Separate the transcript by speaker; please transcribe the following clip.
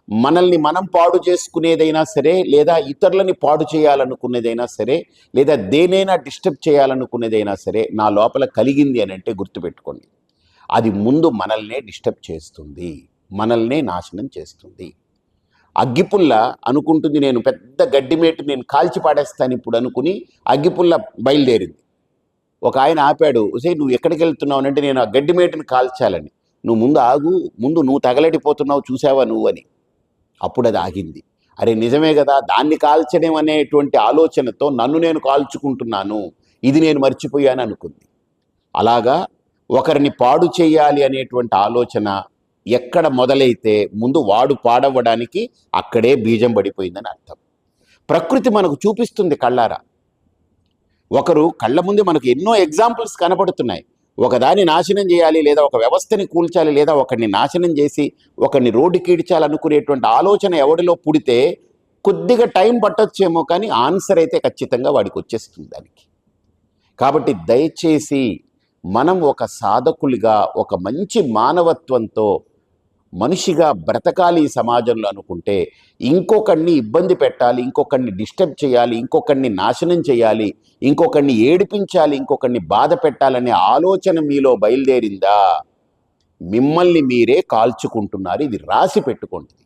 Speaker 1: మనల్ని మనం పాడు చేసుకునేదైనా సరే, లేదా ఇతరులని పాడు చేయాలనుకునేదైనా సరే, లేదా దేనైనా డిస్టర్బ్ చేయాలనుకునేదైనా సరే నా లోపల కలిగింది అని అంటే గుర్తుపెట్టుకోండి, అది ముందు మనల్నే డిస్టర్బ్ చేస్తుంది, మనల్నే నాశనం చేస్తుంది. అగ్గిపుల్ల అనుకుంటుంది నేను పెద్ద గడ్డిమేటు నేను కాల్చి పాడేస్తాను ఇప్పుడు అనుకుని అగ్గిపుల్ల బయలుదేరింది. ఒక ఆయన ఆపాడు, "ఉసేయ్ నువ్వు ఎక్కడికి వెళ్తున్నావు అంటే నేను ఆ గడ్డిమేటుని కాల్చాలని." "నువ్వు ముందు ఆగు, ముందు నువ్వు తగలడిపోతున్నావు చూసావా నువ్వు" అని. అప్పుడు అది ఆగింది. అరే నిజమే కదా, దాన్ని కాల్చడం అనేటువంటి ఆలోచనతో నన్ను నేను కాల్చుకుంటున్నాను, ఇది నేను మర్చిపోయాను అనుకుంది. అలాగా ఒకరిని పాడు చేయాలి అనేటువంటి ఆలోచన ఎక్కడ మొదలైతే ముందు వాడు పాడవ్వడానికి అక్కడే బీజం పడిపోయిందని అర్థం. ప్రకృతి మనకు చూపిస్తుంది కళ్ళారా. ఒకరు కళ్ళ ముందు మనకు ఎన్నో ఎగ్జాంపుల్స్ కనపడుతున్నాయి. ఒకదాన్ని నాశనం చేయాలి, లేదా ఒక వ్యవస్థని కూల్చాలి, లేదా ఒకరిని నాశనం చేసి ఒకరిని రోడ్డుకి ఈడ్చాలనుకునేటువంటి ఆలోచన ఎవడిలో పుడితే కొద్దిగా టైం పట్టొచ్చేమో, కానీ ఆన్సర్ అయితే ఖచ్చితంగా వాడికి వచ్చేస్తుంది దానికి. కాబట్టి దయచేసి మనం ఒక సాధకులుగా, ఒక మంచి మానవత్వంతో మనిషిగా బ్రతకాలి ఈ సమాజంలో అనుకుంటే, ఇంకొకరిని ఇబ్బంది పెట్టాలి, ఇంకొకరిని డిస్టర్బ్ చేయాలి, ఇంకొకరిని నాశనం చేయాలి, ఇంకొకరిని ఏడిపించాలి, ఇంకొకరిని బాధ పెట్టాలనే ఆలోచన మీలో బయలుదేరిందా, మిమ్మల్ని మీరే కాల్చుకుంటున్నారు. ఇది రాసి పెట్టుకోండి.